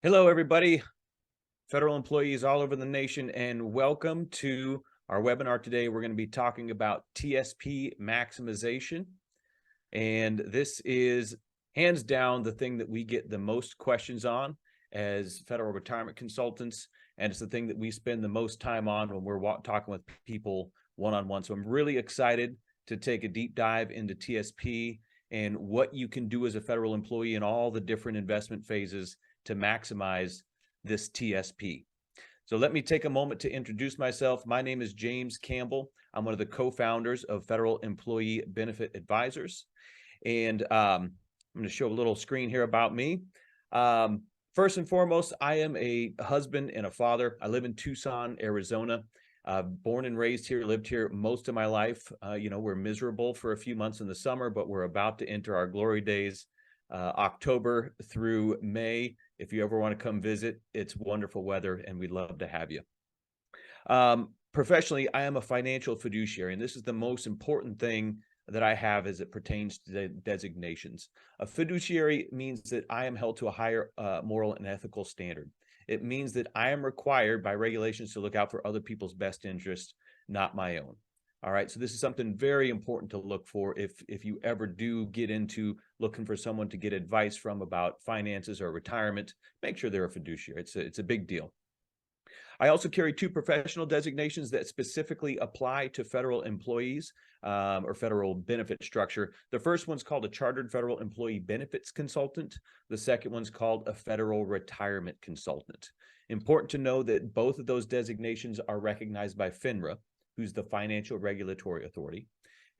Hello, everybody, federal employees all over the nation, and welcome to our webinar today. We're going to be talking about TSP Maximization, and this is hands down the thing that we get the most questions on as federal retirement consultants, and it's the thing that we spend the most time on when we're talking with people one-on-one. So I'm really excited to take a deep dive into TSP and what you can do as a federal employee in all the different investment phases to maximize this TSP. So let me take a moment to introduce myself. My name is James Campbell. I'm one of the co-founders of Federal Employee Benefit Advisors. And I'm going to show a little screen here about me. First and foremost, I am a husband and a father. I live in Tucson, Arizona. Born and raised here, lived here most of my life. We're miserable for a few months in the summer, but we're about to enter our glory days, October through May. If you ever want to come visit, it's wonderful weather and we'd love to have you. Professionally, I am a financial fiduciary, and this is the most important thing that I have as it pertains to the designations. A fiduciary means that I am held to a higher moral and ethical standard. It means that I am required by regulations to look out for other people's best interests, not my own. All right, so this is something very important to look for if you ever do get into looking for someone to get advice from about finances or retirement. Make sure they're a fiduciary. It's a big deal. I also carry two professional designations that specifically apply to federal employees or federal benefit structure. The first one's called a Chartered Federal Employee Benefits Consultant. The second one's called a Federal Retirement Consultant. Important to know that both of those designations are recognized by FINRA, who's the Financial Regulatory Authority,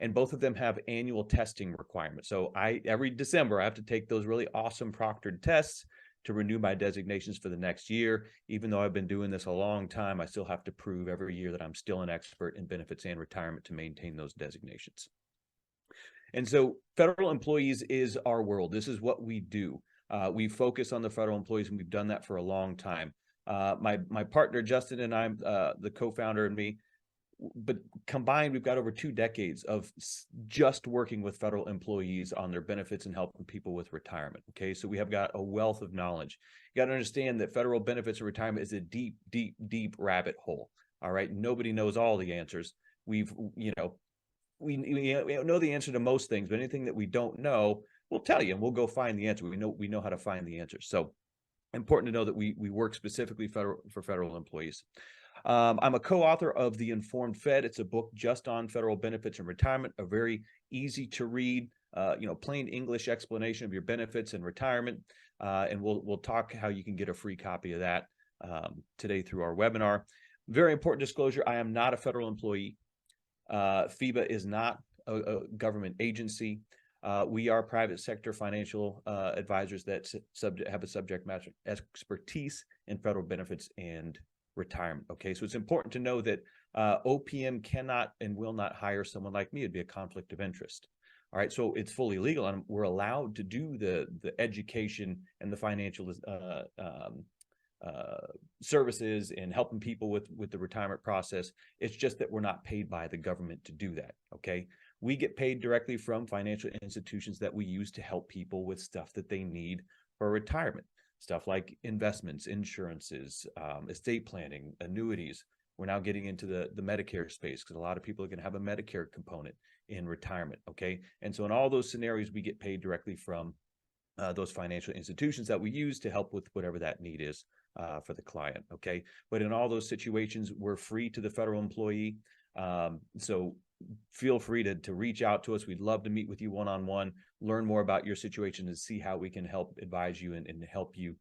and both of them have annual testing requirements. So every December, I have to take those really awesome proctored tests to renew my designations for the next year. Even though I've been doing this a long time, I still have to prove every year that I'm still an expert in benefits and retirement to maintain those designations. And so federal employees is our world. This is what we do. We focus on the federal employees, and we've done that for a long time. My partner, Justin, and I'm the co-founder, and me, but combined, we've got over 2 decades of just working with federal employees on their benefits and helping people with retirement. Okay, so we have got a wealth of knowledge. You got to understand that federal benefits and retirement is a deep, deep, deep rabbit hole. All right, nobody knows all the answers. We know the answer to most things, but anything that we don't know, we'll tell you, and we'll go find the answer. We know how to find the answers. So important to know that we work specifically for federal employees. I'm a co-author of The Informed Fed. It's a book just on federal benefits and retirement, a very easy to read, plain English explanation of your benefits and retirement. And we'll talk how you can get a free copy of that today through our webinar. Very important disclosure, I am not a federal employee. FEBA is not a government agency. We are private sector financial advisors that have a subject matter expertise in federal benefits and retirement. Okay, so it's important to know that OPM cannot and will not hire someone like me. It'd be a conflict of interest. All right, so it's fully legal, and we're allowed to do the education and the financial services and helping people with the retirement process. It's just that we're not paid by the government to do that. Okay, we get paid directly from financial institutions that we use to help people with stuff that they need for retirement. Stuff like investments, insurances, estate planning, annuities. We're now getting into the Medicare space because a lot of people are going to have a Medicare component in retirement, okay? And so in all those scenarios, we get paid directly from those financial institutions that we use to help with whatever that need is for the client, okay? But in all those situations, we're free to the federal employee. So feel free to reach out to us. We'd love to meet with you one-on-one, learn more about your situation, and see how we can help advise you and help you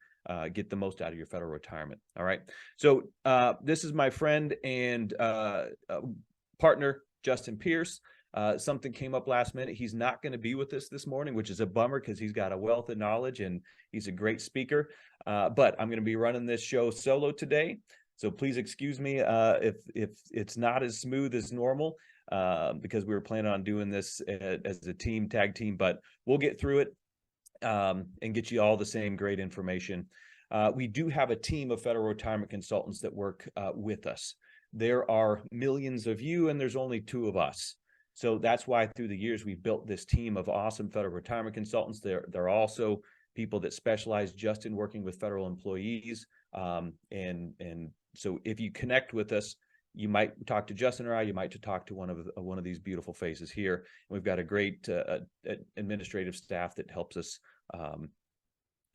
get the most out of your federal retirement. All right. So this is my friend and partner, Justin Pierce. Something came up last minute. He's not going to be with us this morning, which is a bummer because he's got a wealth of knowledge and he's a great speaker. But I'm going to be running this show solo today. So please excuse me if it's not as smooth as normal. Because we were planning on doing this as a tag team, but we'll get through it and get you all the same great information. We do have a team of federal retirement consultants that work with us. There are millions of you, and there's only 2 of us. So that's why through the years we've built this team of awesome federal retirement consultants. They're also people that specialize just in working with federal employees. And so if you connect with us, you might talk to Justin or I, you might talk to one of these beautiful faces here. And we've got a great administrative staff that helps us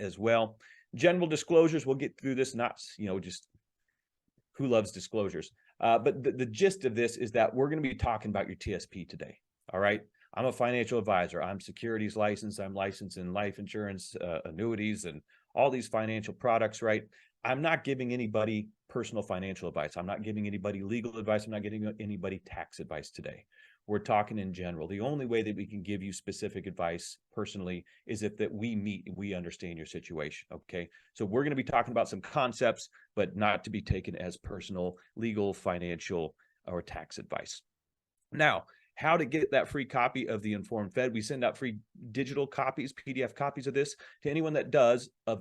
as well. General disclosures, we'll get through this, not, just who loves disclosures. But the gist of this is that we're going to be talking about your TSP today. All right. I'm a financial advisor. I'm securities licensed. I'm licensed in life insurance, annuities, and all these financial products, right? I'm not giving anybody personal financial advice. I'm not giving anybody legal advice. I'm not giving anybody tax advice today. We're talking in general. The only way that we can give you specific advice personally is if that we meet and we understand your situation, okay? So we're going to be talking about some concepts, but not to be taken as personal, legal, financial, or tax advice. Now, how to get that free copy of the Informed Fed. We send out free digital copies, PDF copies of this to anyone that does a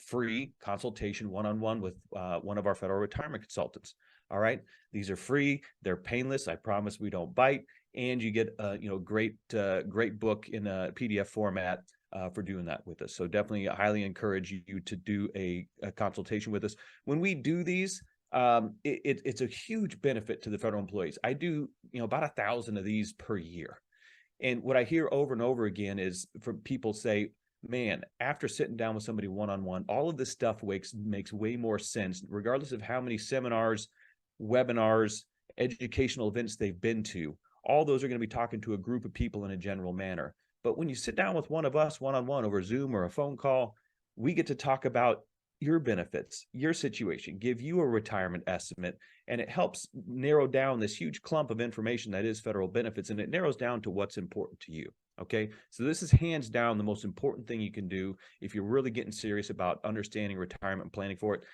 free consultation one-on-one with one of our federal retirement consultants. All right. These are free. They're painless. I promise we don't bite. And you get a great book in a PDF format for doing that with us. So definitely highly encourage you to do a consultation with us. When we do these, it's a huge benefit to the federal employees. I do, about 1,000 of these per year. And what I hear over and over again is from people say, man, after sitting down with somebody one-on-one, all of this stuff makes way more sense, regardless of how many seminars, webinars, educational events they've been to. All those are going to be talking to a group of people in a general manner. But when you sit down with one of us one-on-one over Zoom or a phone call, we get to talk about your benefits, your situation, give you a retirement estimate, and it helps narrow down this huge clump of information that is federal benefits, and it narrows down to what's important to you. Okay, so this is hands down the most important thing you can do if you're really getting serious about understanding retirement and planning for it.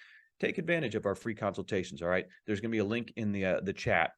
Take advantage of our free consultations. All right, there's going to be a link in the chat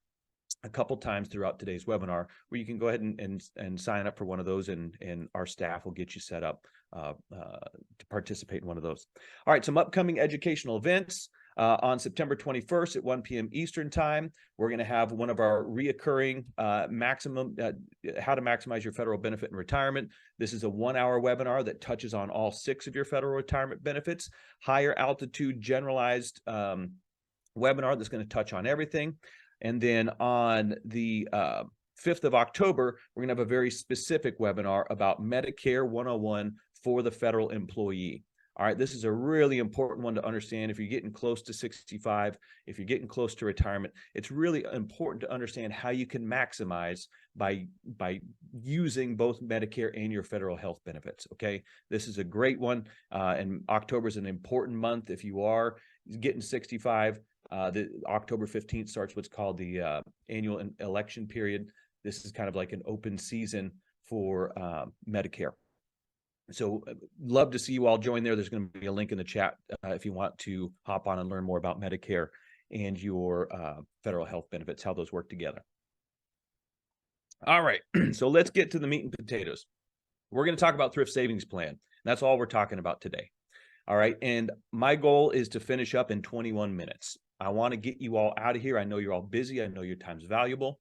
a couple times throughout today's webinar where you can go ahead and sign up for one of those, and our staff will get you set up to participate in one of those. All right, some upcoming educational events. On September 21st at 1 p.m. Eastern time, we're going to have one of our reoccurring how to maximize your federal benefit in retirement. This is a 1-hour webinar that touches on all 6 of your federal retirement benefits. Higher altitude generalized webinar that's going to touch on everything. And then on the 5th of October, we're going to have a very specific webinar about Medicare 101 for the federal employee. All right, this is a really important one to understand. If you're getting close to 65, if you're getting close to retirement, it's really important to understand how you can maximize by using both Medicare and your federal health benefits. Okay, this is a great one, and October is an important month. If you are getting 65, the October 15th starts what's called the annual election period. This is kind of like an open season for Medicare. So love to see you all join there. There's going to be a link in the chat if you want to hop on and learn more about Medicare and your federal health benefits, how those work together. All right, so let's get to the meat and potatoes. We're going to talk about Thrift Savings Plan. That's all we're talking about today. All right, and my goal is to finish up in 21 minutes. I want to get you all out of here. I know you're all busy. I know your time's valuable.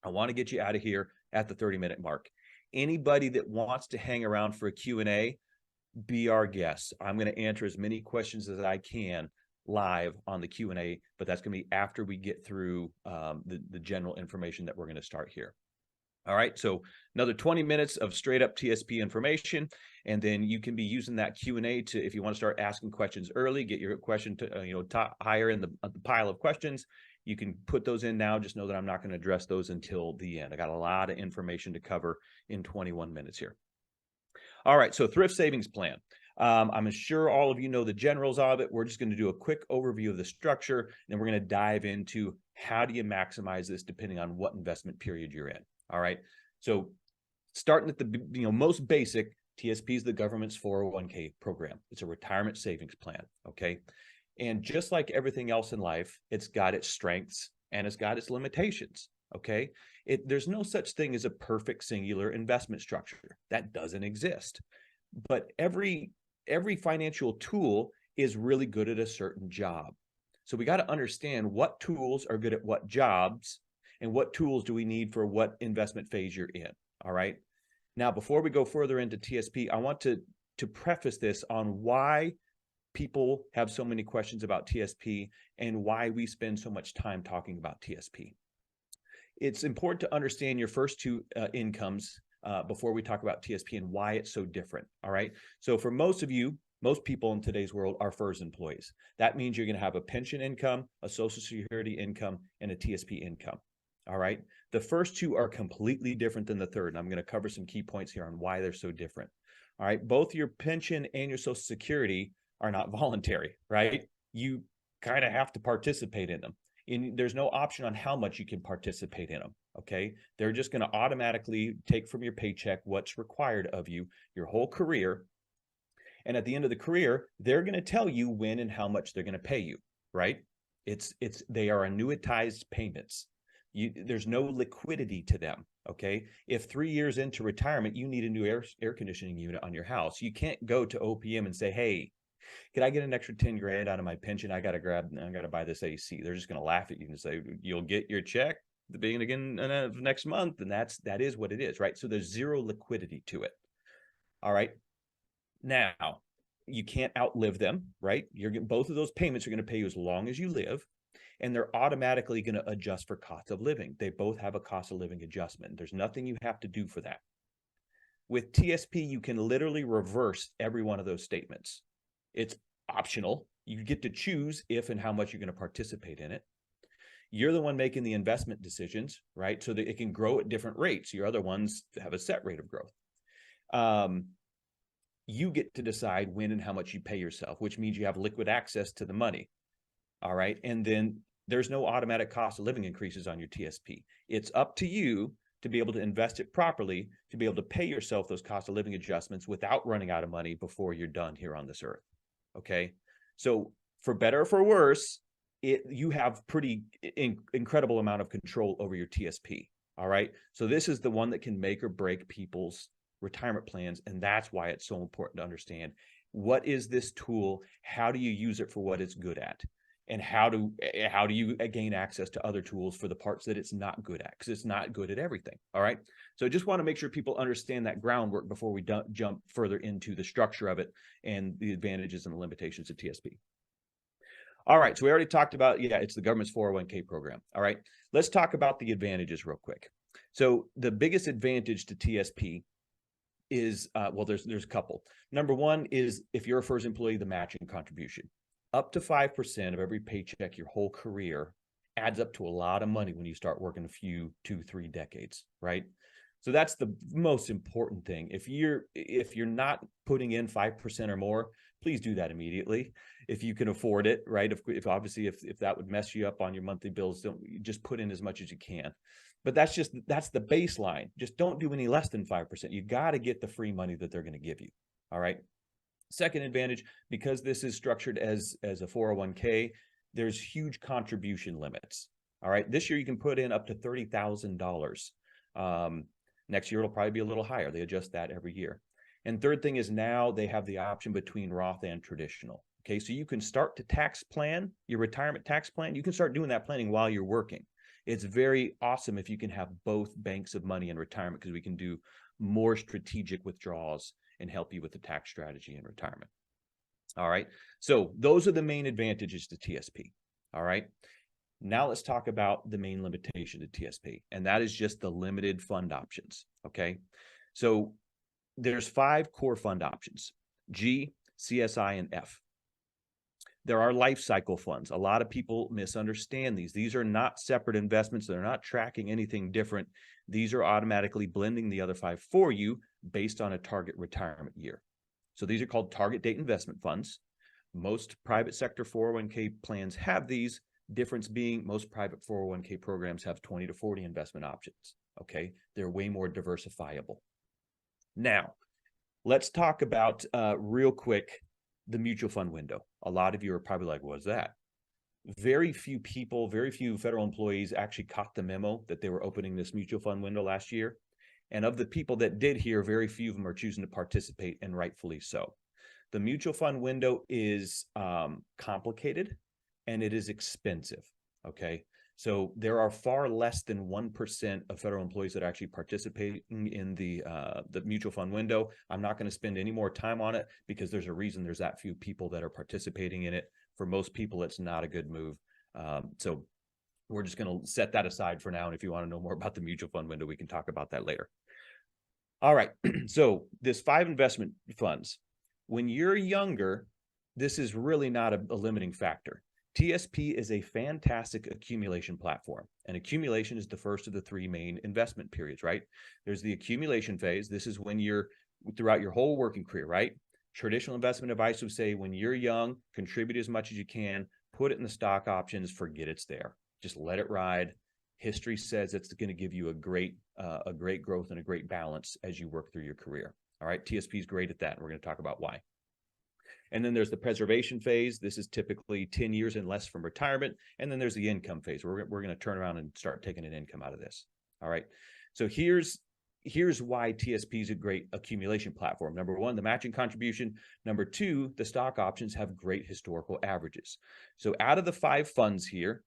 I want to get you out of here at the 30-minute mark. Anybody that wants to hang around for a Q&A, be our guest. I'm going to answer as many questions as I can live on the Q&A, but that's going to be after we get through the general information that we're going to start here. All right, so another 20 minutes of straight up TSP information, and then you can be using that Q&A to, if you want to start asking questions early, get your question to top higher in the pile of questions. You can put those in now. Just know that I'm not going to address those until the end. I got a lot of information to cover in 21 minutes here. All right, so Thrift Savings Plan. I'm sure all of you know the generals of it. We're just going to do a quick overview of the structure, and then we're going to dive into how do you maximize this depending on what investment period you're in. All right, so starting at the most basic, TSP is the government's 401k program. It's a retirement savings plan, okay? And just like everything else in life, it's got its strengths and it's got its limitations, okay? There's no such thing as a perfect singular investment structure. That doesn't exist. But every financial tool is really good at a certain job. So we got to understand what tools are good at what jobs and what tools do we need for what investment phase you're in, all right? Now, before we go further into TSP, I want to to preface this on why people have so many questions about TSP and why we spend so much time talking about TSP. It's important to understand your first two incomes before we talk about TSP and why it's so different. All right. So for most of you, most people in today's world are FERS employees. That means you're going to have a pension income, a Social Security income, and a TSP income. All right. The first two are completely different than the third. And I'm going to cover some key points here on why they're so different. All right. Both your pension and your Social Security are not voluntary, right? You kind of have to participate in them. There's no option on how much you can participate in them. Okay. They're just going to automatically take from your paycheck what's required of you your whole career. And at the end of the career, they're going to tell you when and how much they're going to pay you, right? They are annuitized payments. There's no liquidity to them. Okay. If 3 years into retirement, you need a new air conditioning unit on your house, you can't go to OPM and say, hey, can I get an extra 10 grand out of my pension? I got to buy this AC. They're just going to laugh at you and say, you'll get your check the beginning of next month. And that is what it is, right? So there's zero liquidity to it. All right. Now, you can't outlive them, right? Both of those payments are going to pay you as long as you live, and they're automatically going to adjust for cost of living. They both have a cost of living adjustment. There's nothing you have to do for that. With TSP, you can literally reverse every one of those statements. It's optional. You get to choose if and how much you're going to participate in it. You're the one making the investment decisions, right? So that it can grow at different rates. Your other ones have a set rate of growth. You get to decide when and how much you pay yourself, which means you have liquid access to the money. All right. And then there's no automatic cost of living increases on your TSP. It's up to you to be able to invest it properly, to be able to pay yourself those cost of living adjustments without running out of money before you're done here on this earth. Okay. So for better or for worse, you have pretty incredible amount of control over your TSP. All right. So this is the one that can make or break people's retirement plans. And that's why it's so important to understand what is this tool? How do you use it for what it's good at? And how do you gain access to other tools for the parts that it's not good at? Because it's not good at everything. All right. So I just want to make sure people understand that groundwork before we jump further into the structure of it and the advantages and the limitations of TSP. All right. So we already talked about, it's the government's 401k program. All right. Let's talk about the advantages real quick. So the biggest advantage to TSP is, there's a couple. Number one is if you're a FERS employee, the matching contribution. Up to 5% of every paycheck your whole career adds up to a lot of money when you start working 2-3 decades, right? So that's the most important thing. If you're not putting in 5% or more, please do that immediately if you can afford it, right? If obviously if that would mess you up on your monthly bills, don't just put in as much as you can. But that's the baseline. Just don't do any less than 5%. You got to get the free money that they're going to give you. All right. Second advantage, because this is structured as a 401k, there's huge contribution limits. All right. This year you can put in up to $30,000. Next year it'll probably be a little higher. They adjust that every year. And third thing is now they have the option between Roth and traditional. Okay. So you can start to tax plan your retirement tax plan. You can start doing that planning while you're working. It's very awesome if you can have both banks of money in retirement, because we can do more strategic withdrawals and help you with the tax strategy in retirement. All right. So those are the main advantages to TSP. All right. Now let's talk about the main limitation to TSP, and that is just the limited fund options. Okay. So there's 5 core fund options: G, CSI, and F. There are life cycle funds. A lot of people misunderstand these. These are not separate investments. They're not tracking anything different. These are automatically blending the other 5 for you based on a target retirement year. So these are called target date investment funds. Most private sector 401k plans have these. Difference being most private 401k programs have 20 to 40 investment options. Okay. They're way more diversifiable. Now, let's talk about real quick the mutual fund window. A lot of you are probably like, what is that? Very few people, very few federal employees actually caught the memo that they were opening this mutual fund window last year. And of the people that did hear, very few of them are choosing to participate, and rightfully so. The mutual fund window is complicated and it is expensive. Okay. So there are far less than 1% of federal employees that are actually participating in the mutual fund window. I'm not going to spend any more time on it because there's a reason there's that few people that are participating in it. For most people, it's not a good move. So we're just going to set that aside for now. And if you want to know more about the mutual fund window, we can talk about that later. All right. So this 5 investment funds, when you're younger, this is really not a limiting factor. TSP is a fantastic accumulation platform, and accumulation is the first of the 3 main investment periods, right? There's the accumulation phase. This is when you're throughout your whole working career, right? Traditional investment advice would say when you're young, contribute as much as you can, put it in the stock options, forget it's there. Just let it ride. History says it's going to give you a great growth and a great balance as you work through your career. All right, TSP is great at that, and we're going to talk about why. And then there's the preservation phase. This is typically 10 years and less from retirement. And then there's the income phase. We're going to turn around and start taking an income out of this. All right. So here's why TSP is a great accumulation platform. Number 1, the matching contribution. Number 2, the stock options have great historical averages. So out of the 5 funds here,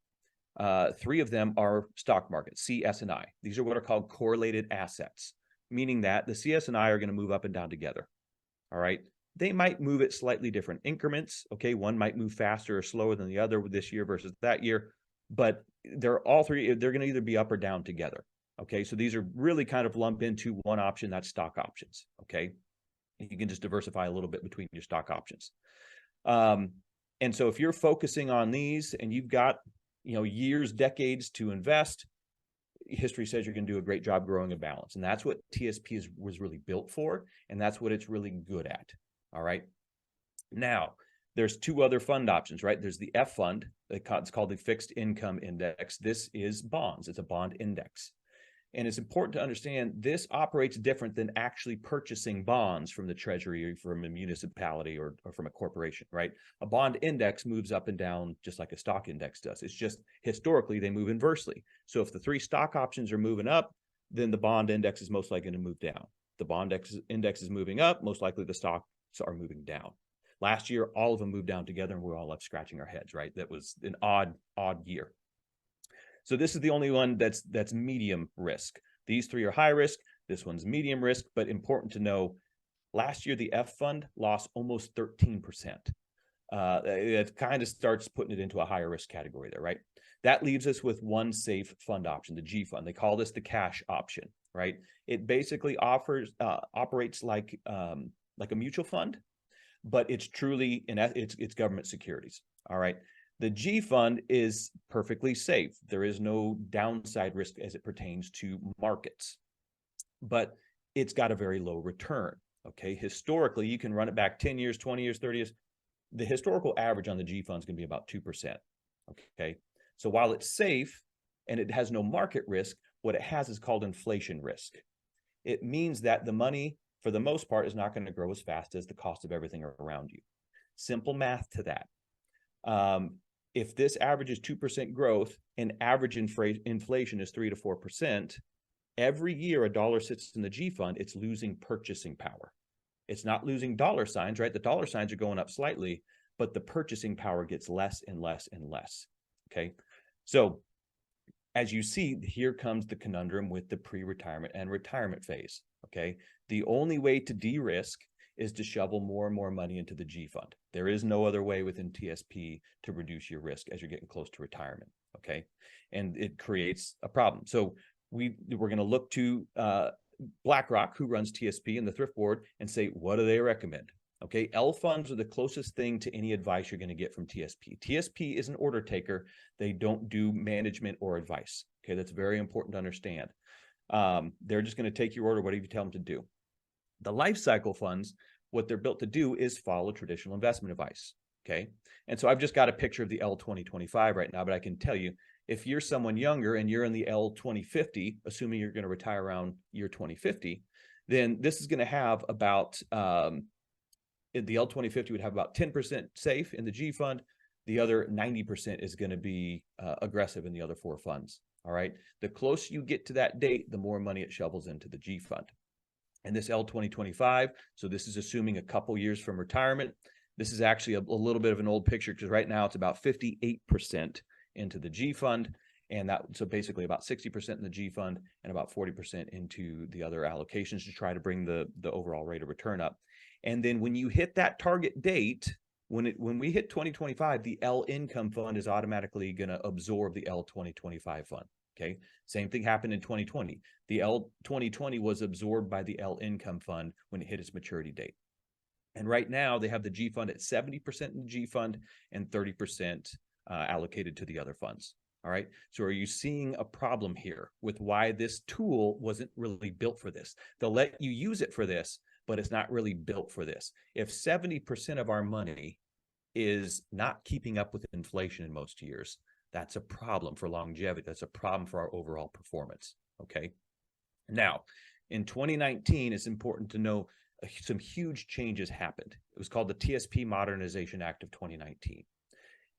3 of them are stock markets, C, S, and I. These are what are called correlated assets, meaning that the CS and I are going to move up and down together. All right. They might move at slightly different increments. Okay. One might move faster or slower than the other this year versus that year, but they're all 3, they're going to either be up or down together. Okay. So these are really kind of lumped into one option, that's stock options. Okay. You can just diversify a little bit between your stock options. And so if you're focusing on these and you've got, years, decades to invest, history says you're going to do a great job growing a balance. And that's what TSP was really built for. And that's what it's really good at. All right. Now, there's 2 other fund options, right? There's the F fund. It's called the fixed income index. This is bonds. It's a bond index. And it's important to understand this operates different than actually purchasing bonds from the treasury or from a municipality or from a corporation, right? A bond index moves up and down just like a stock index does. It's just historically they move inversely. So if the 3 stock options are moving up, then the bond index is most likely going to move down. The bond index is moving up, most likely the stocks are moving down. Last year, all of them moved down together and we're all left scratching our heads, right? That was an odd year. So this is the only one that's medium risk. These 3 are high risk. This one's medium risk, but important to know, last year, the F fund lost almost 13%. It kind of starts putting it into a higher risk category there, right? That leaves us with one safe fund option, the G fund. They call this the cash option, right? It basically operates like a mutual fund, but it's truly, it's government securities, all right? The G fund is perfectly safe. There is no downside risk as it pertains to markets, but it's got a very low return. Okay. Historically, you can run it back 10 years, 20 years, 30 years. The historical average on the G fund is going to be about 2%. Okay. So while it's safe and it has no market risk, what it has is called inflation risk. It means that the money, for the most part, is not going to grow as fast as the cost of everything around you. Simple math to that. If this averages 2% growth and average inflation is 3 to 4%, every year a dollar sits in the G fund, it's losing purchasing power. It's not losing dollar signs, right? The dollar signs are going up slightly, but the purchasing power gets less and less and less. Okay. So as you see, here comes the conundrum with the pre-retirement and retirement phase. Okay. The only way to de-risk is to shovel more and more money into the G fund. There is no other way within TSP to reduce your risk as you're getting close to retirement, okay? And it creates a problem. So we're going to look to BlackRock, who runs TSP and the Thrift board, and say, what do they recommend? Okay, L funds are the closest thing to any advice you're going to get from TSP. TSP is an order taker. They don't do management or advice. Okay, that's very important to understand. They're just going to take your order, whatever you tell them to do. The life cycle funds, what they're built to do is follow traditional investment advice. Okay. And so I've just got a picture of the L2025 right now, but I can tell you, if you're someone younger and you're in the L2050, assuming you're going to retire around year 2050, then this is going to have about, the L2050 would have about 10% safe in the G fund. The other 90% is going to be aggressive in the other 4 funds. All right. The closer you get to that date, the more money it shovels into the G fund. And this L2025, so this is assuming a couple years from retirement. This is actually a little bit of an old picture because right now it's about 58% into the G fund. And so basically about 60% in the G fund and about 40% into the other allocations to try to bring the overall rate of return up. And then when you hit that target date, when we hit 2025, the L income fund is automatically going to absorb the L 2025 fund. Okay. Same thing happened in 2020. The L 2020 was absorbed by the L income fund when it hit its maturity date. And right now they have the G fund at 70% in the G fund and 30% allocated to the other funds. All right. So are you seeing a problem here with why this tool wasn't really built for this? They'll let you use it for this, but it's not really built for this. If 70% of our money is not keeping up with inflation in most years, that's a problem for longevity. That's a problem for our overall performance. Okay. Now, in 2019, it's important to know some huge changes happened. It was called the TSP Modernization Act of 2019.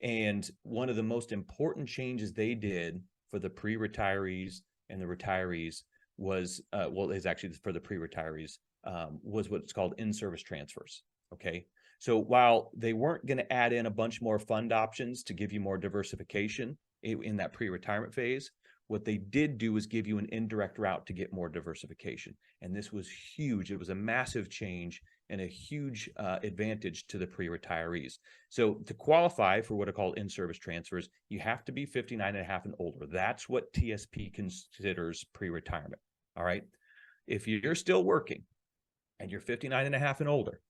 And one of the most important changes they did for the pre-retirees and the retirees was, well, it's actually for the pre-retirees, was what's called in-service transfers. Okay. So while they weren't going to add in a bunch more fund options to give you more diversification in that pre-retirement phase, what they did do was give you an indirect route to get more diversification. And this was huge. It was a massive change and a huge advantage to the pre-retirees. So to qualify for what are called in-service transfers, you have to be 59 and a half and older. That's what TSP considers pre-retirement. All right. If you're still working and you're 59 and a half and older,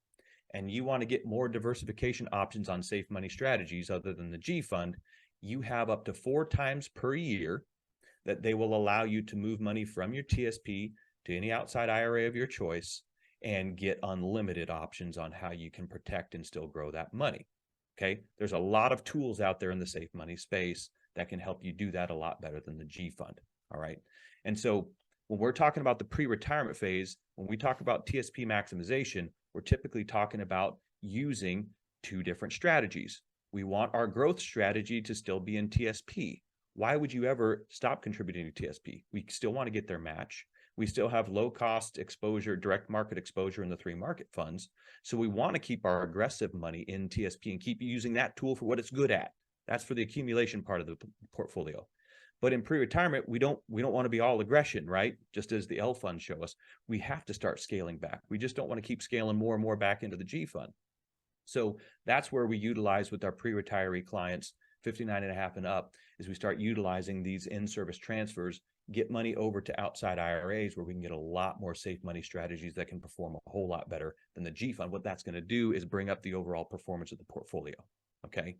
and you want to get more diversification options on safe money strategies other than the G fund, you have up to 4 times per year that they will allow you to move money from your TSP to any outside IRA of your choice and get unlimited options on how you can protect and still grow that money. Okay. There's a lot of tools out there in the safe money space that can help you do that a lot better than the G fund. All right. And so when we're talking about the pre-retirement phase, when we talk about TSP maximization, we're typically talking about using 2 different strategies. We want our growth strategy to still be in TSP. Why would you ever stop contributing to TSP? We still want to get their match. We still have low cost exposure, direct market exposure in the 3 market funds. So we want to keep our aggressive money in TSP and keep using that tool for what it's good at. That's for the accumulation part of the portfolio. But in pre-retirement, we don't want to be all aggression, right? Just as the L funds show us, we have to start scaling back. We just don't want to keep scaling more and more back into the G fund. So that's where we utilize with our pre-retiree clients, 59 and a half and up, is we start utilizing these in-service transfers, get money over to outside IRAs where we can get a lot more safe money strategies that can perform a whole lot better than the G fund. What that's going to do is bring up the overall performance of the portfolio. Okay.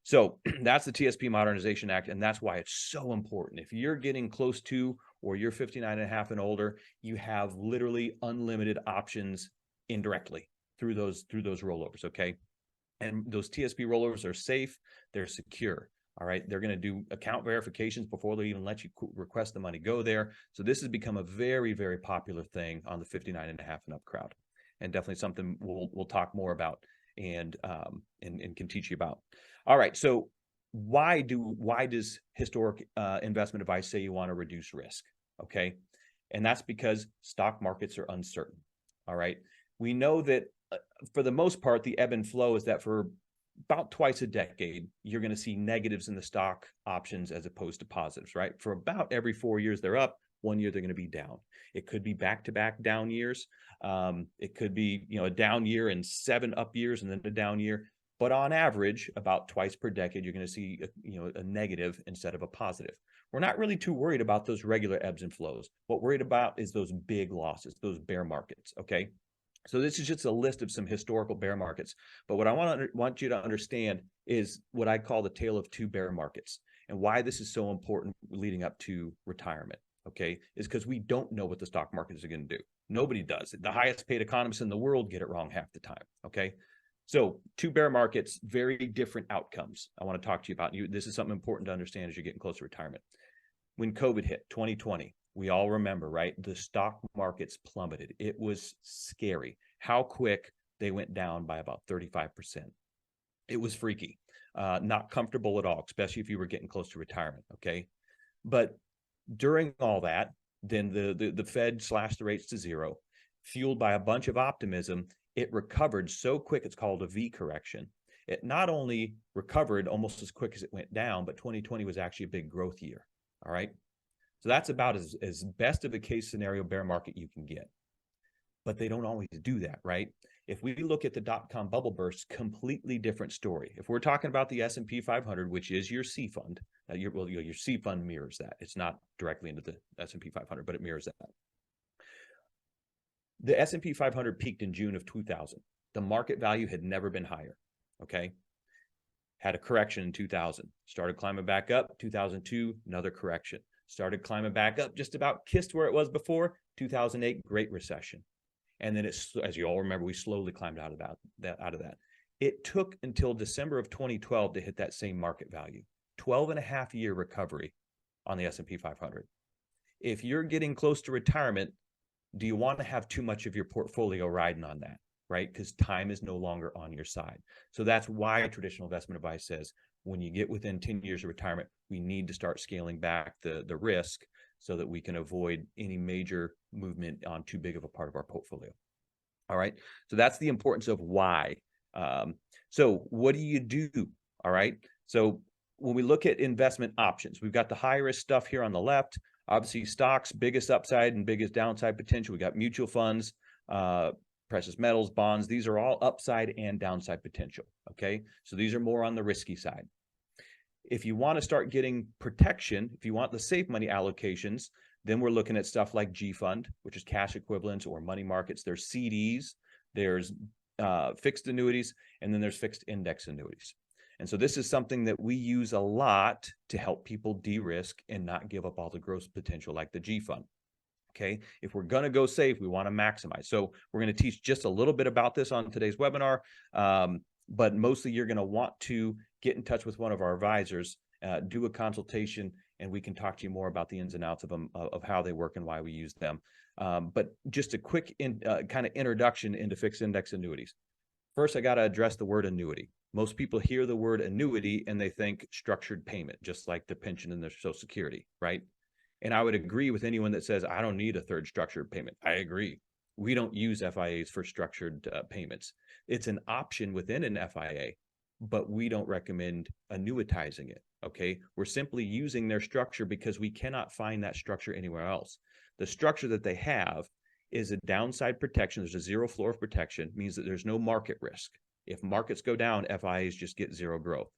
So that's the TSP Modernization Act, and that's why it's so important. If you're getting close to or you're 59 and a half and older, you have literally unlimited options indirectly through those rollovers, okay? And those TSP rollovers are safe, they're secure. All right, they're going to do account verifications before they even let you request the money go there. So this has become a very, very popular thing on the 59 and a half and up crowd, and definitely something we'll talk more about and can teach you about. All right, so why does historic investment advice say you want to reduce risk? Okay, and that's because stock markets are uncertain. All right, we know that for the most part, the ebb and flow is that for about twice a decade, you're going to see negatives in the stock options as opposed to positives, right? For about every 4 years, they're up. 1 year, they're going to be down. It could be back-to-back down years. It could be, a down year and 7 up years and then a down year. But on average, about twice per decade, you're going to see, a negative instead of a positive. We're not really too worried about those regular ebbs and flows. What we're worried about is those big losses, those bear markets, okay? So this is just a list of some historical bear markets. But what I want you to understand is what I call the tale of 2 bear markets, and why this is so important leading up to retirement, okay, is because we don't know what the stock markets are going to do. Nobody does. The highest paid economists in the world get it wrong half the time, okay? So 2 bear markets, very different outcomes I want to talk to you about. This is something important to understand as you're getting close to retirement. When COVID hit, 2020, we all remember, right? The stock markets plummeted. It was scary how quick they went down by about 35%. It was freaky, not comfortable at all, especially if you were getting close to retirement, okay? But during all that, then the Fed slashed the rates to 0, fueled by a bunch of optimism. It recovered so quick, it's called a V correction. it not only recovered almost as quick as it went down, but 2020 was actually a big growth year. All right. So that's about as best of a case scenario bear market you can get. But they don't always do that, right? If we look at the dot-com bubble burst, completely different story. If we're talking about the S&P 500, which is your C fund, your C fund mirrors that. It's not directly into the S&P 500, but it mirrors that. The S&P 500 peaked in June of 2000. The market value had never been higher, okay? Had a correction in 2000. Started climbing back up, 2002, another correction. Started climbing back up, just about kissed where it was before, 2008, Great Recession. And then it's, as you all remember, we slowly climbed out of that. It took until December of 2012 to hit that same market value. 12.5-year recovery on the S&P 500. If you're getting close to retirement, do you want to have too much of your portfolio riding on that, right? Because time is no longer on your side. So that's why traditional investment advice says when you get within 10 years of retirement, we need to start scaling back the risk so that we can avoid any major movement on too big of a part of our portfolio. All right. So that's the importance of why. So what do you do? All right. So when we look at investment options, we've got the high risk stuff here on the left. Obviously, stocks, biggest upside and biggest downside potential. We got mutual funds, precious metals, bonds. These are all upside and downside potential. Okay. So these are more on the risky side. If you want to start getting protection, if you want the safe money allocations, then we're looking at stuff like G fund, which is cash equivalents or money markets. There's CDs, there's fixed annuities, and then there's fixed index annuities. And so this is something that we use a lot to help people de-risk and not give up all the growth potential like the G fund. Okay, if we're going to go safe, we want to maximize. So we're going to teach just a little bit about this on today's webinar, but mostly you're going to want to get in touch with one of our advisors, do a consultation, and we can talk to you more about the ins and outs of them, of how they work and why we use them. But just a quick kind of introduction into fixed index annuities. First, I got to address the word annuity. Most people hear the word annuity and they think structured payment, just like the pension and the Social Security, right? And I would agree with anyone that says, I don't need a third structured payment. I agree. We don't use FIAs for structured payments. It's an option within an FIA, but we don't recommend annuitizing it, okay? We're simply using their structure because we cannot find that structure anywhere else. The structure that they have is a downside protection. There's a zero floor of protection, means that there's no market risk. If markets go down, FIAs just get zero growth.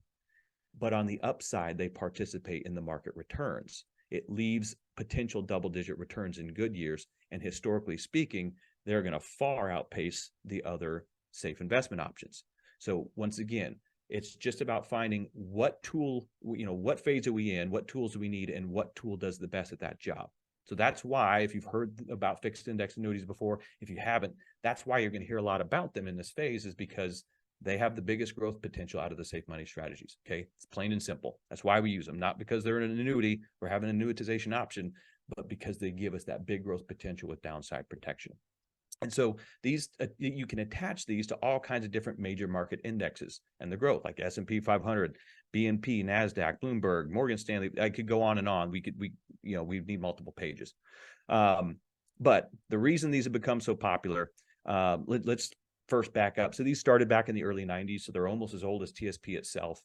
But on the upside, they participate in the market returns. It leaves potential double-digit returns in good years. And historically speaking, they're going to far outpace the other safe investment options. So once again, it's just about finding what tool, what phase are we in, what tools do we need, and what tool does the best at that job. So that's why, if you've heard about fixed index annuities before, if you haven't, that's why you're going to hear a lot about them in this phase, is because they have the biggest growth potential out of the safe money strategies. Okay, it's plain and simple. That's why we use them, not because they're an annuity or have an annuitization option, but because they give us that big growth potential with downside protection. And so these, you can attach these to all kinds of different major market indexes and the growth, like S&P 500, BNP, NASDAQ, Bloomberg, Morgan Stanley. I could go on and on. We need multiple pages. But the reason these have become so popular, let's first back up. So these started back in the early 90s. So they're almost as old as TSP itself.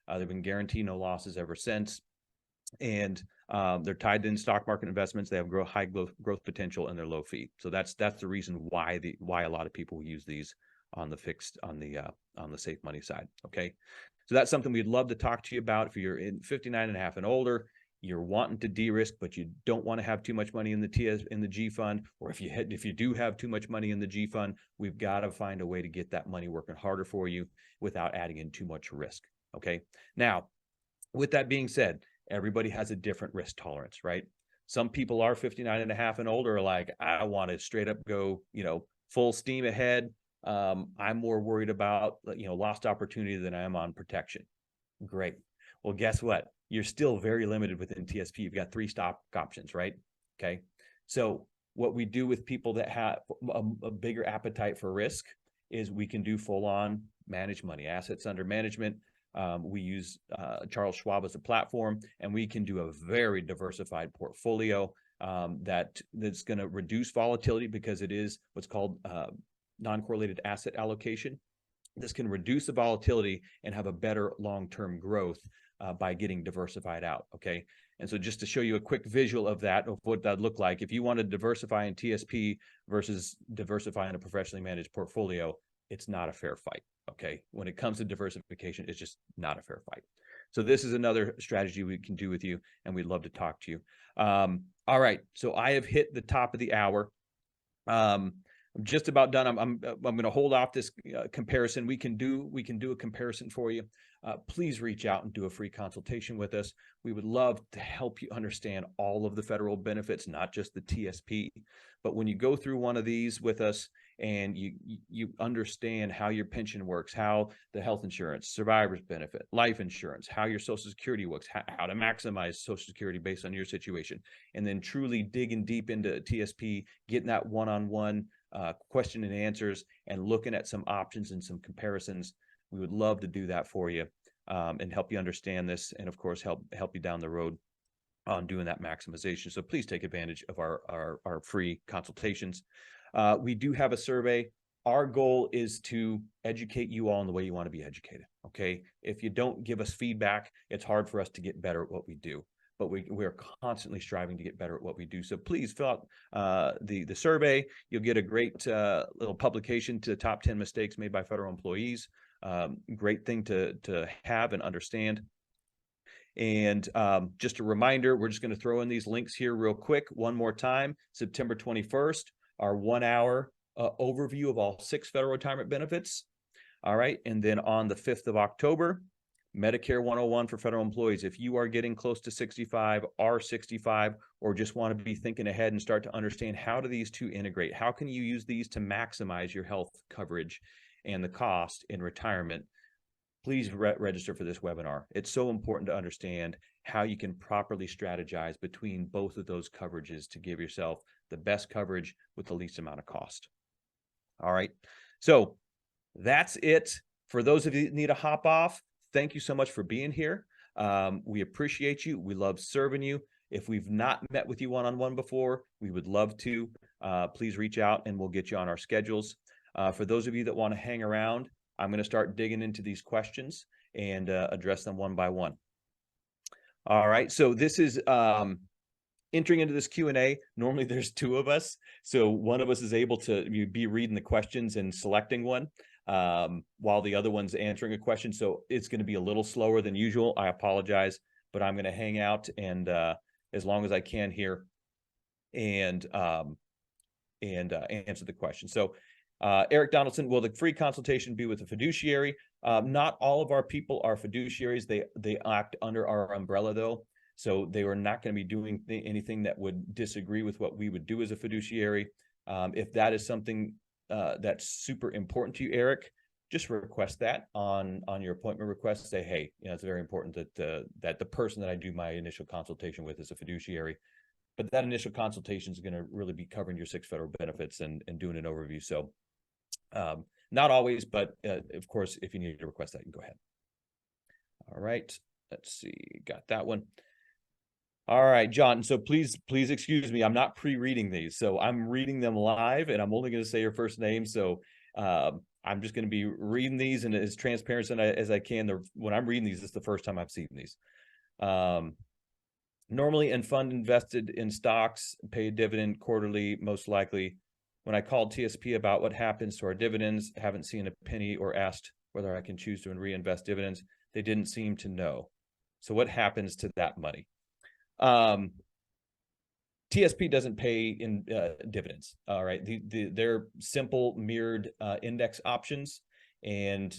They've been guaranteed no losses ever since. And they're tied in stock market investments. They have high growth potential and they're low fee. So that's the reason why a lot of people use these on the safe money side. Okay, so that's something we'd love to talk to you about. If you're in 59 and a half and older, you're wanting to de-risk, but you don't want to have too much money in the G fund, or if you do have too much money in the G fund, we've got to find a way to get that money working harder for you without adding in too much risk. Okay, now with that being said, everybody has a different risk tolerance, right? Some people are 59 and a half and older, are like, I want to straight up go, full steam ahead. I'm more worried about, lost opportunity than I am on protection. Great. Well, guess what? You're still very limited within TSP. You've got 3 stock options, right? Okay. So what we do with people that have a bigger appetite for risk is we can do full on managed money, assets under management. We use Charles Schwab as a platform, and we can do a very diversified portfolio that's going to reduce volatility because it is what's called non-correlated asset allocation. This can reduce the volatility and have a better long-term growth by getting diversified out, okay? And so just to show you a quick visual of that, of what that look like, if you want to diversify in TSP versus diversify in a professionally managed portfolio, it's not a fair fight, okay? When it comes to diversification, it's just not a fair fight. So this is another strategy we can do with you, and we'd love to talk to you. All right, so I have hit the top of the hour. I'm just about done. I'm going to hold off this comparison. We can do a comparison for you. Please reach out and do a free consultation with us. We would love to help you understand all of the federal benefits, not just the TSP. But when you go through one of these with us and you understand how your pension works, how the health insurance, survivor's benefit, life insurance, how your Social Security works, how to maximize Social Security based on your situation, and then truly digging deep into TSP, getting that one-on-one question and answers, and looking at some options and some comparisons. We would love to do that for you and help you understand this, and of course help you down the road on doing that maximization. So please take advantage of our free consultations. We do have a survey. Our goal is to educate you all in the way you want to be educated, okay? If you don't give us feedback, it's hard for us to get better at what we do. But we're constantly striving to get better at what we do. So please fill out the survey. You'll get a great little publication to the top 10 mistakes made by federal employees. Great thing to have and understand. And just a reminder, we're just going to throw in these links here real quick one more time. September 21st, our 1 hour overview of all 6 federal retirement benefits. All right. And then on the 5th of October, Medicare 101 for federal employees. If you are getting close to 65, are 65, or just want to be thinking ahead and start to understand how do these two integrate? How can you use these to maximize your health coverage and the cost in retirement? Please register for this webinar. It's so important to understand how you can properly strategize between both of those coverages to give yourself the best coverage with the least amount of cost. All right. So that's it. For those of you that need to hop off, thank you so much for being here. We appreciate you. We love serving you. If we've not met with you one-on-one before, we would love to. Please reach out and we'll get you on our schedules. For those of you that want to hang around, I'm going to start digging into these questions and address them one by one. All right. So this is entering into this Q&A. Normally there's 2 of us. So one of us is able to be reading the questions and selecting one, while the other one's answering a question. So it's going to be a little slower than usual. I apologize, but I'm going to hang out and as long as I can here and answer the question. So Eric Donaldson, will the free consultation be with a fiduciary? Not all of our people are fiduciaries. They act under our umbrella though. So they are not going to be doing anything that would disagree with what we would do as a fiduciary. If that is something that's super important to you, Eric, just request that on your appointment request. Say, hey, it's very important that the person that I do my initial consultation with is a fiduciary. But that initial consultation is going to really be covering your 6 federal benefits and doing an overview. So not always, but of course, if you need to request that, you can go ahead. All right, let's see, got that one. All right, John, so please excuse me. I'm not pre-reading these. So I'm reading them live and I'm only going to say your first name. So I'm just going to be reading these and as transparent as I can. When I'm reading these, it's the first time I've seen these. Normally in fund invested in stocks, pay a dividend quarterly, most likely. When I called TSP about what happens to our dividends, haven't seen a penny or asked whether I can choose to reinvest dividends. They didn't seem to know. So what happens to that money? TSP doesn't pay in dividends. All right. They're simple mirrored index options, and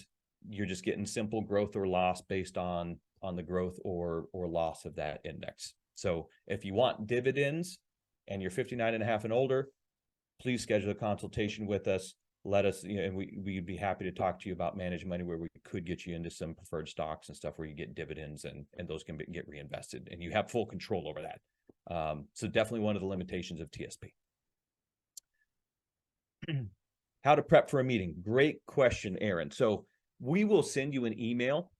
you're just getting simple growth or loss based on the growth or loss of that index. So if you want dividends and you're 59 and a half and older, please schedule a consultation with us. Let us, and we'd be happy to talk to you about managed money where we could get you into some preferred stocks and stuff where you get dividends and those can get reinvested and you have full control over that. So definitely one of the limitations of TSP. How to prep for a meeting? Great question, Aaron. So we will send you an email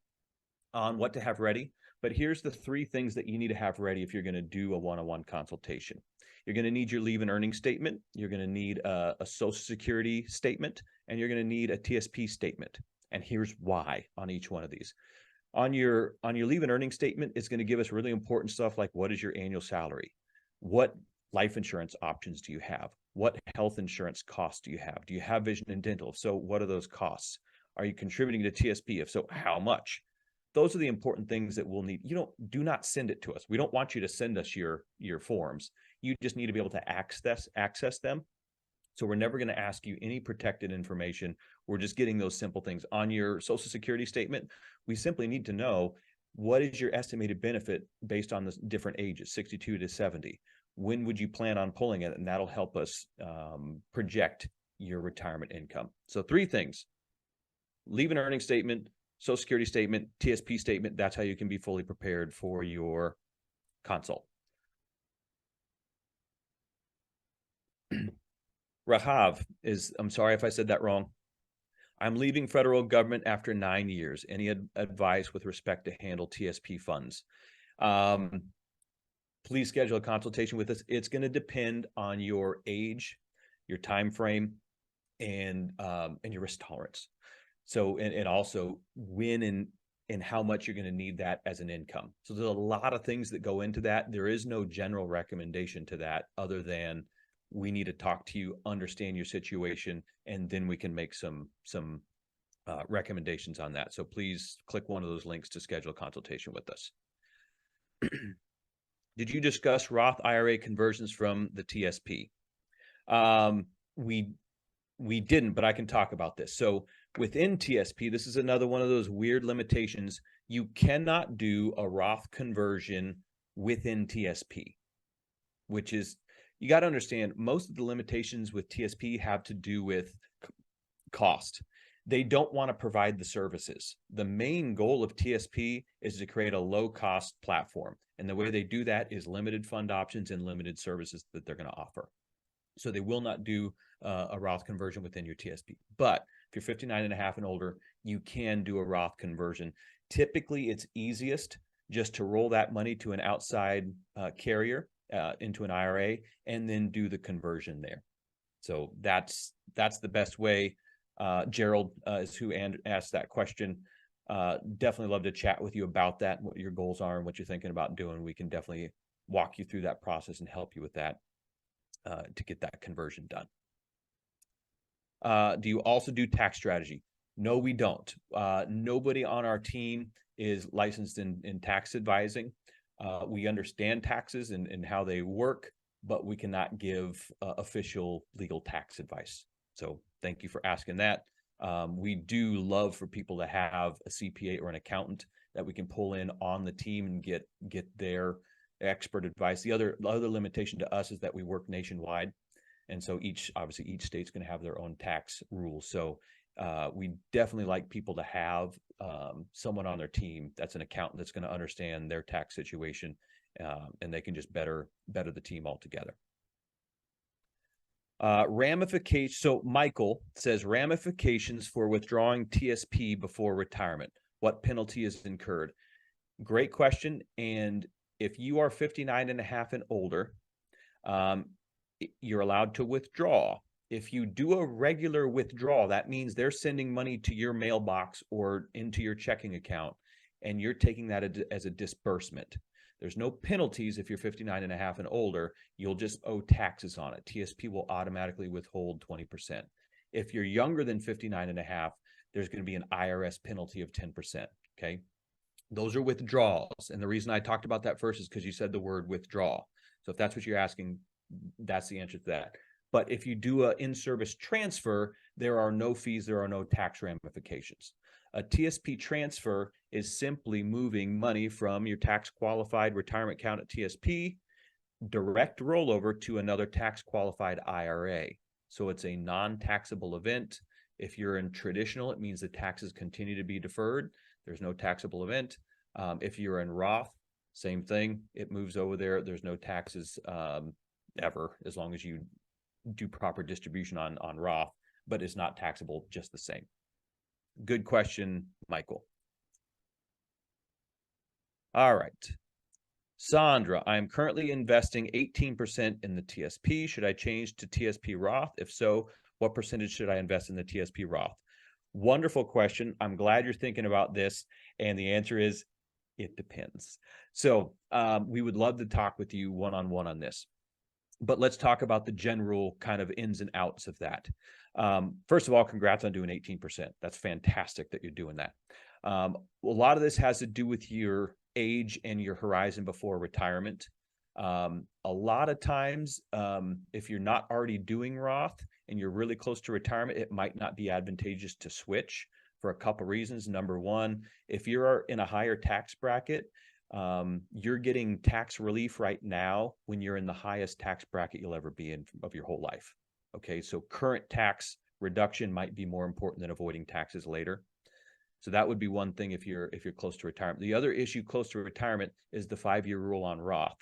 on what to have ready, but here's the 3 things that you need to have ready if you're going to do a one-on-one consultation. You're going to need your leave and earnings statement. You're going to need a Social Security statement, and you're going to need a TSP statement. And here's why on each one of these. On your leave and earning statement, it's going to give us really important stuff like what is your annual salary? What life insurance options do you have? What health insurance costs do you have? Do you have vision and dental? If so, what are those costs? Are you contributing to TSP? If so, how much? Those are the important things that we'll need. Do not send it to us. We don't want you to send us your forms. You just need to be able to access them. So we're never going to ask you any protected information. We're just getting those simple things. On your Social Security statement, we simply need to know what is your estimated benefit based on the different ages, 62 to 70. When would you plan on pulling it? And that'll help us project your retirement income. So 3 things: leave and earning statement, Social Security statement, TSP statement. That's how you can be fully prepared for your consult. Rahav is, I'm sorry if I said that wrong. I'm leaving federal government after 9 years. Any advice with respect to handle TSP funds? Please schedule a consultation with us. It's going to depend on your age, your time frame, and your risk tolerance. So, and also when and how much you're going to need that as an income. So there's a lot of things that go into that. There is no general recommendation to that other than we need to talk to you, understand your situation, and then we can make some recommendations on that. So please click one of those links to schedule a consultation with us. Did you discuss Roth IRA conversions from the TSP? We didn't, but I can talk about this. So within TSP, this is another one of those weird limitations. You cannot do a Roth conversion within TSP, which is, you got to understand, most of the limitations with TSP have to do with cost. They don't want to provide the services. The main goal of TSP is to create a low-cost platform. And the way they do that is limited fund options and limited services that they're going to offer. So they will not do a Roth conversion within your TSP. But if you're 59 and a half and older, you can do a Roth conversion. Typically, it's easiest just to roll that money to an outside carrier into an IRA and then do the conversion there. So that's the best way. Gerald is who asked that question. Definitely love to chat with you about that, what your goals are and what you're thinking about doing. We can definitely walk you through that process and help you with that to get that conversion done. Do you also do tax strategy? No, we don't. Nobody on our team is licensed in tax advising. We understand taxes and how they work, but we cannot give official legal tax advice. So thank you for asking that. We do love for people to have a CPA or an accountant that we can pull in on the team and get their expert advice. The other limitation to us is that we work nationwide. And so obviously each state's going to have their own tax rules. So we definitely like people to have someone on their team that's an accountant that's going to understand their tax situation, and they can just better the team altogether. Ramifications. So Michael says ramifications for withdrawing TSP before retirement. What penalty is incurred? Great question. And if you are 59 and a half and older, you're allowed to withdraw. If you do a regular withdrawal, that means they're sending money to your mailbox or into your checking account, and you're taking that as a disbursement. There's no penalties if you're 59 and a half and older. You'll just owe taxes on it. TSP will automatically withhold 20%. If you're younger than 59 and a half, there's going to be an IRS penalty of 10%. Okay. Those are withdrawals. And the reason I talked about that first is because you said the word withdraw. So if that's what you're asking, that's the answer to that. But if you do an in-service transfer, there are no fees, there are no tax ramifications. A TSP transfer is simply moving money from your tax-qualified retirement account at TSP, direct rollover to another tax-qualified IRA. So it's a non-taxable event. If you're in traditional, it means the taxes continue to be deferred. There's no taxable event. If you're in Roth, same thing. It moves over there. There's no taxes ever, as long as you do proper distribution on Roth, but it's not taxable just the same. Good question, Michael. All right. Sandra, I am currently investing 18% in the TSP. Should I change to TSP Roth? If so, what percentage should I invest in the TSP Roth? Wonderful question. I'm glad you're thinking about this. And the answer is, it depends. So we would love to talk with you one-on-one on this. But let's talk about the general kind of ins and outs of that. First of all, congrats on doing 18%. That's fantastic that you're doing that. A lot of this has to do with your age and your horizon before retirement. A lot of times, if you're not already doing Roth and you're really close to retirement, it might not be advantageous to switch for a couple reasons. Number one, if you're in a higher tax bracket, you're getting tax relief right now when you're in the highest tax bracket you'll ever be in of your whole life. Okay, so current tax reduction might be more important than avoiding taxes later. So that would be one thing if you're close to retirement. The other issue close to retirement is the 5-year rule on Roth.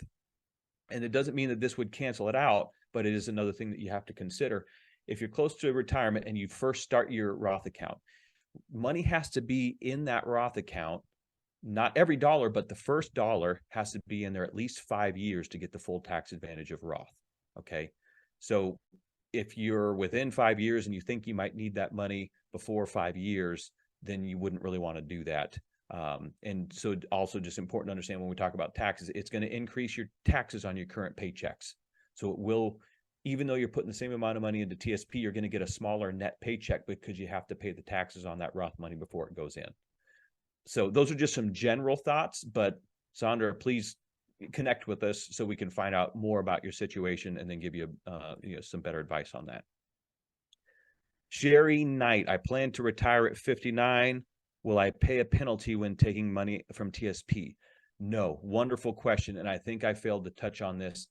And it doesn't mean that this would cancel it out, but it is another thing that you have to consider. If you're close to retirement and you first start your Roth account, money has to be in that Roth account. Not every dollar, but the first dollar has to be in there at least 5 years to get the full tax advantage of Roth. Okay. So if you're within 5 years and you think you might need that money before 5 years, then you wouldn't really want to do that. And so also just important to understand when we talk about taxes, it's going to increase your taxes on your current paychecks. So it will, even though you're putting the same amount of money into TSP, you're going to get a smaller net paycheck because you have to pay the taxes on that Roth money before it goes in. So those are just some general thoughts, but Sandra, please connect with us so we can find out more about your situation and then give you, some better advice on that. Sherry Knight, I plan to retire at 59. Will I pay a penalty when taking money from TSP? No. Wonderful question. And I think I failed to touch on this.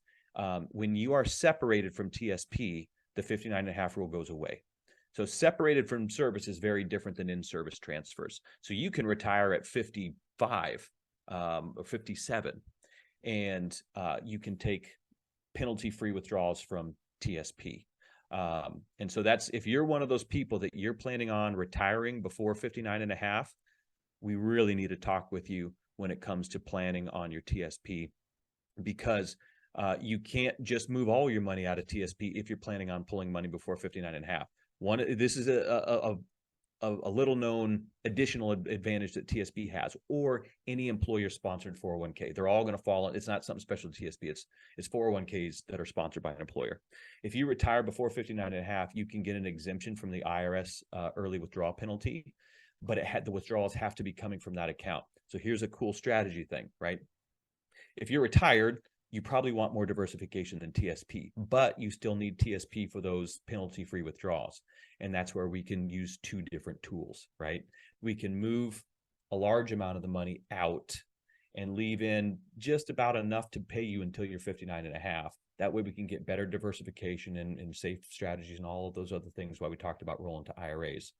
When you are separated from TSP, the 59.5 rule goes away. So separated from service is very different than in-service transfers. So you can retire at 55 or 57, and you can take penalty-free withdrawals from TSP. And so that's, if you're one of those people that you're planning on retiring before 59.5, we really need to talk with you when it comes to planning on your TSP, because you can't just move all your money out of TSP if you're planning on pulling money before 59.5. This is a little known additional advantage that TSP has, or any employer sponsored 401k. They're all going to fall. It's not something special to TSP. It's 401ks that are sponsored by an employer. If you retire before 59.5, you can get an exemption from the IRS early withdrawal penalty, but the withdrawals have to be coming from that account. So here's a cool strategy thing, right? If you're retired, you probably want more diversification than TSP, but you still need TSP for those penalty-free withdrawals. And that's where we can use two different tools, right? We can move a large amount of the money out and leave in just about enough to pay you until you're 59.5. That way we can get better diversification and safe strategies and all of those other things why we talked about rolling to IRAs.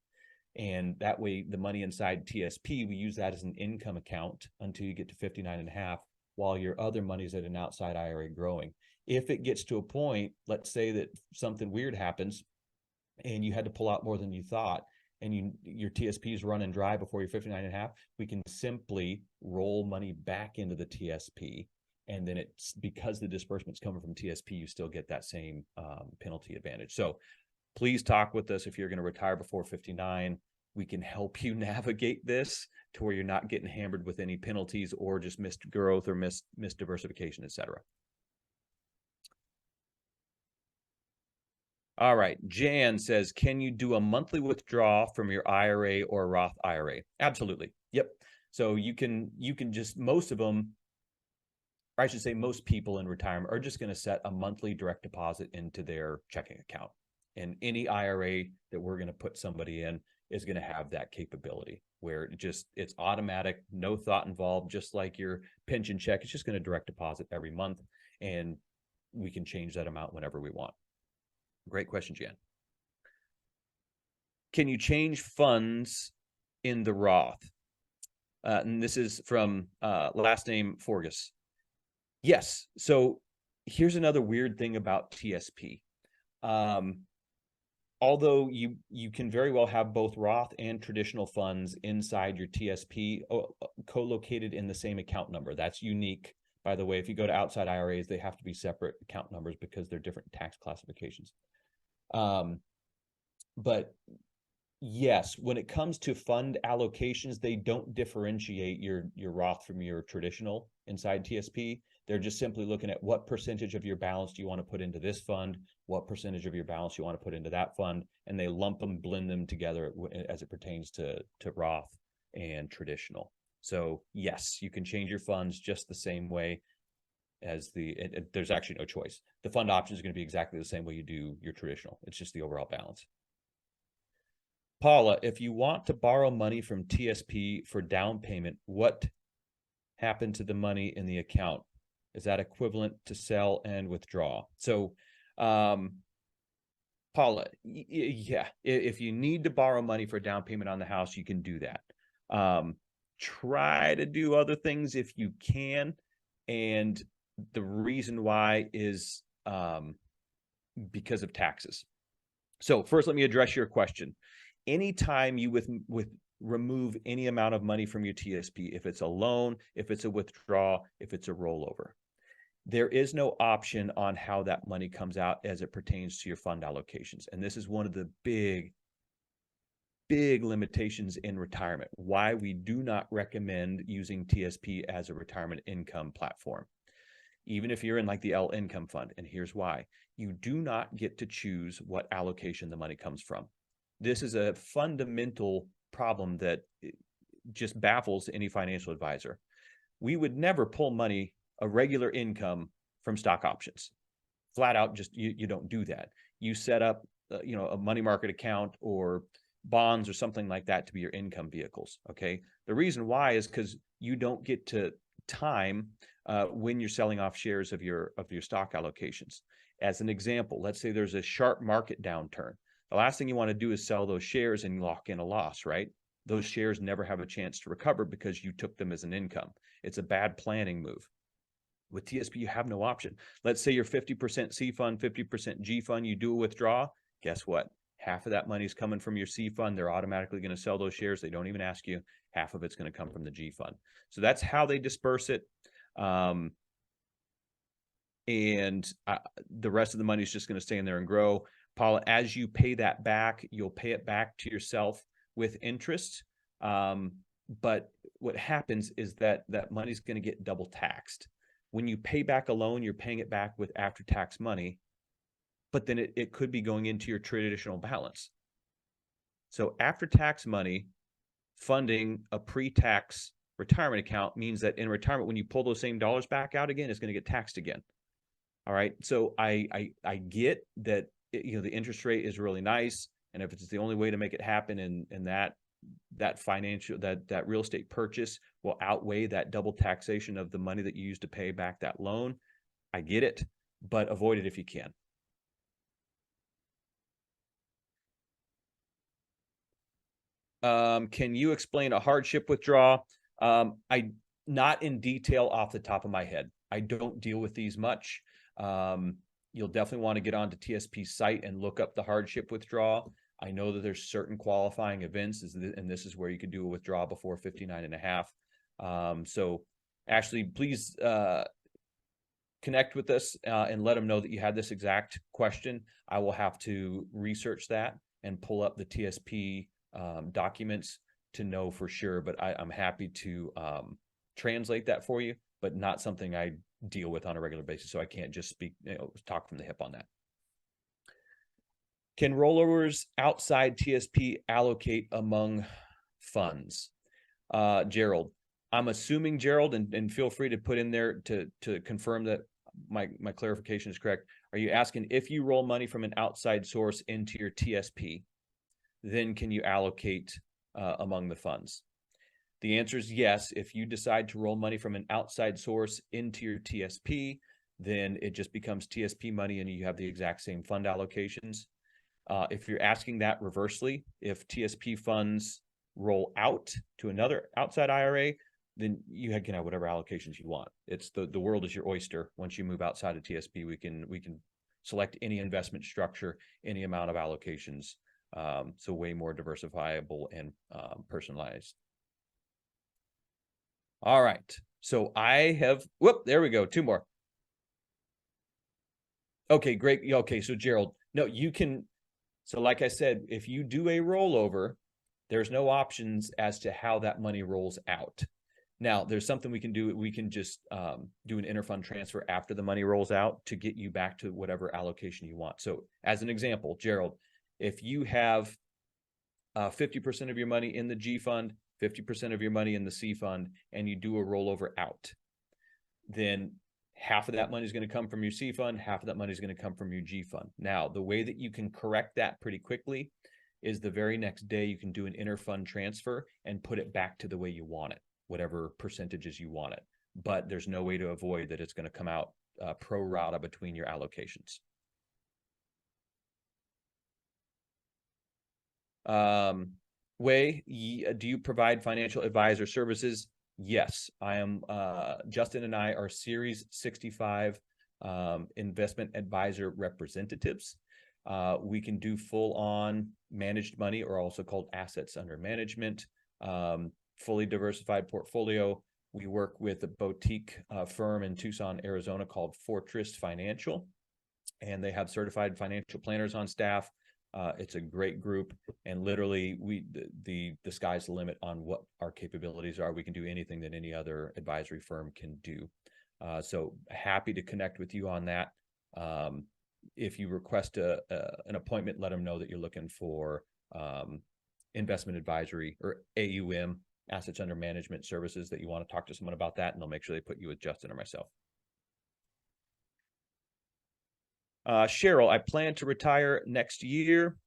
And that way the money inside TSP, we use that as an income account until you get to 59.5. while your other money's at an outside IRA growing. If it gets to a point, let's say that something weird happens and you had to pull out more than you thought, and your TSP is running dry before you're 59.5, we can simply roll money back into the TSP. And then it's because the disbursement's coming from TSP, you still get that same penalty advantage. So please talk with us if you're going to retire before 59. We can help you navigate this to where you're not getting hammered with any penalties or just missed growth or missed diversification, et cetera. All right. Jan says, can you do a monthly withdrawal from your IRA or Roth IRA? Absolutely. Yep. So you can just, most of them, or I should say most people in retirement are just going to set a monthly direct deposit into their checking account. And any IRA that we're going to put somebody in is going to have that capability where it's automatic, no thought involved, just like your pension check. It's just going to direct deposit every month, and we can change that amount whenever we want. Great question, Jan. Can you change funds in the Roth? And this is from last name Forgus. Yes. So here's another weird thing about TSP. Although you can very well have both Roth and traditional funds inside your TSP co-located in the same account number. That's unique. By the way, if you go to outside IRAs, they have to be separate account numbers because they're different tax classifications. But Yes, when it comes to fund allocations, they don't differentiate your Roth from your traditional inside TSP. They're just simply looking at what percentage of your balance do you want to put into this fund, what percentage of your balance you want to put into that fund, and they lump them, blend them together as it pertains to Roth and traditional. So yes, you can change your funds just the same way as there's actually no choice. The fund option is going to be exactly the same way you do your traditional. It's just the overall balance. Paula, if you want to borrow money from TSP for down payment, what happened to the money in the account? Is that equivalent to sell and withdraw? So, Paula, yeah, if you need to borrow money for down payment on the house, you can do that. Try to do other things if you can. And the reason why is because of taxes. So first, let me address your question. Anytime you remove any amount of money from your TSP, if it's a loan, if it's a withdrawal, if it's a rollover, there is no option on how that money comes out as it pertains to your fund allocations. And this is one of the big limitations in retirement, why we do not recommend using TSP as a retirement income platform, even if you're in like the L income fund. And here's why: you do not get to choose what allocation the money comes from. This is a fundamental problem that just baffles any financial advisor. We would never pull money, a regular income, from stock options. Flat out, just you don't do that. You set up a money market account or bonds or something like that to be your income vehicles. Okay. The reason why is because you don't get to time when you're selling off shares of your stock allocations. As an example, let's say there's a sharp market downturn. The last thing you want to do is sell those shares and lock in a loss, right? Those shares never have a chance to recover because you took them as an income. It's a bad planning move. With TSP, you have no option. Let's say you're 50% C fund, 50% G fund, you do a withdrawal. Guess what? Half of that money is coming from your C fund. They're automatically going to sell those shares. They don't even ask you. Half of it's going to come from the G fund. So that's how they disperse it. And the rest of the money is just going to stay in there and grow. Paula, as you pay that back, you'll pay it back to yourself with interest. But what happens is that money is going to get double taxed. When you pay back a loan, you're paying it back with after-tax money, but then it could be going into your traditional balance. So after-tax money funding a pre-tax retirement account means that in retirement, when you pull those same dollars back out again, it's going to get taxed again. All right. So I get that, the interest rate is really nice, and if it's the only way to make it happen, and that financial that real estate purchase will outweigh that double taxation of the money that you use to pay back that loan, I get it, but avoid it if you can. Can you explain a hardship withdrawal? I not in detail off the top of my head. I don't deal with these much. You'll definitely want to get onto TSP's site and look up the hardship withdrawal. I know that there's certain qualifying events, and this is where you could do a withdrawal before 59 and a half. So Ashley, please connect with us and let them know that you had this exact question. I will have to research that and pull up the TSP documents to know for sure, but I'm happy to translate that for you, but not something I deal with on a regular basis. So I can't just talk from the hip on that. Can rollovers outside TSP allocate among funds? Gerald, I'm assuming, Gerald, and feel free to put in there to confirm that my clarification is correct. Are you asking if you roll money from an outside source into your TSP, then can you allocate among the funds? The answer is yes. If you decide to roll money from an outside source into your TSP, then it just becomes TSP money and you have the exact same fund allocations. If you're asking that reversely, if TSP funds roll out to another outside IRA, then you can have whatever allocations you want. It's the world is your oyster. Once you move outside of TSP, we can select any investment structure, any amount of allocations. So way more diversifiable and personalized. All right. So I have, there we go. Two more. Okay, great. Okay, so Gerald, no, you can, So like I said, if you do a rollover, there's no options as to how that money rolls out. Now, there's something we can do. We can just do an interfund transfer after the money rolls out to get you back to whatever allocation you want. So as an example, Gerald, if you have 50% of your money in the G fund, 50% of your money in the C fund, and you do a rollover out, then half of that money is going to come from your C fund, half of that money is going to come from your G fund. Now, the way that you can correct that pretty quickly is the very next day you can do an interfund transfer and put it back to the way you want it, whatever percentages you want it. But there's no way to avoid that it's going to come out pro rata between your allocations. Do you provide financial advisor services? Yes, I am. Justin and I are Series 65 investment advisor representatives. We can do full-on managed money, or also called assets under management, fully diversified portfolio. We work with a boutique firm in Tucson, Arizona called Fortress Financial, and they have certified financial planners on staff. It's a great group, and literally the sky's the limit on what our capabilities are. We can do anything that any other advisory firm can do. So happy to connect with you on that. If you request an appointment, let them know that you're looking for investment advisory or AUM, assets under management services, that you want to talk to someone about that, and they'll make sure they put you with Justin or myself. Cheryl, I plan to retire next year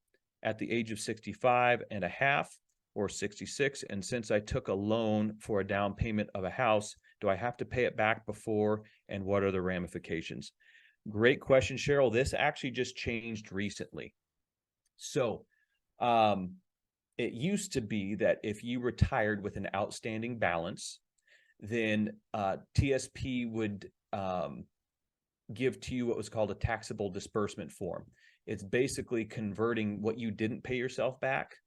at the age of 65 and a half or 66. And since I took a loan for a down payment of a house, do I have to pay it back before? And what are the ramifications? Great question, Cheryl. This actually just changed recently. So it used to be that if you retired with an outstanding balance, then TSP would give to you what was called a taxable disbursement form. It's basically converting what you didn't pay yourself back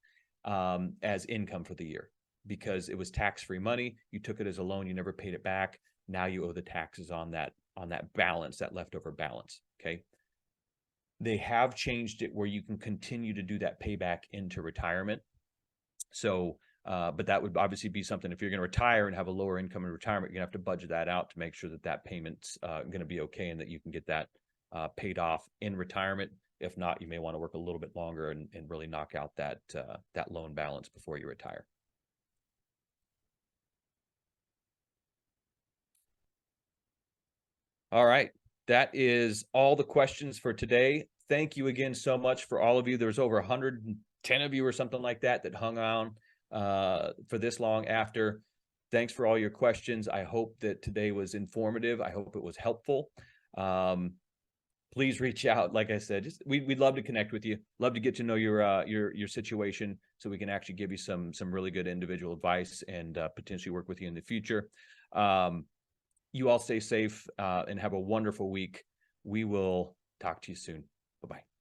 as income for the year, because it was tax-free money. You took it as a loan, you never paid it back. Now you owe the taxes on that balance, that leftover balance. Okay. They have changed it where you can continue to do that payback into retirement. So but that would obviously be something, if you're going to retire and have a lower income in retirement, you're going to have to budget that out to make sure that that payment's going to be okay and that you can get that paid off in retirement. If not, you may want to work a little bit longer and really knock out that loan balance before you retire. All right. That is all the questions for today. Thank you again so much for all of you. There's over 110 of you or something like that hung on for this long after. Thanks for all your questions. I hope that today was informative. I hope it was helpful. Please reach out. Like I said, we'd love to connect with you. Love to get to know your situation, so we can actually give you some really good individual advice and potentially work with you in the future. You all stay safe and have a wonderful week. We will talk to you soon. Bye-bye.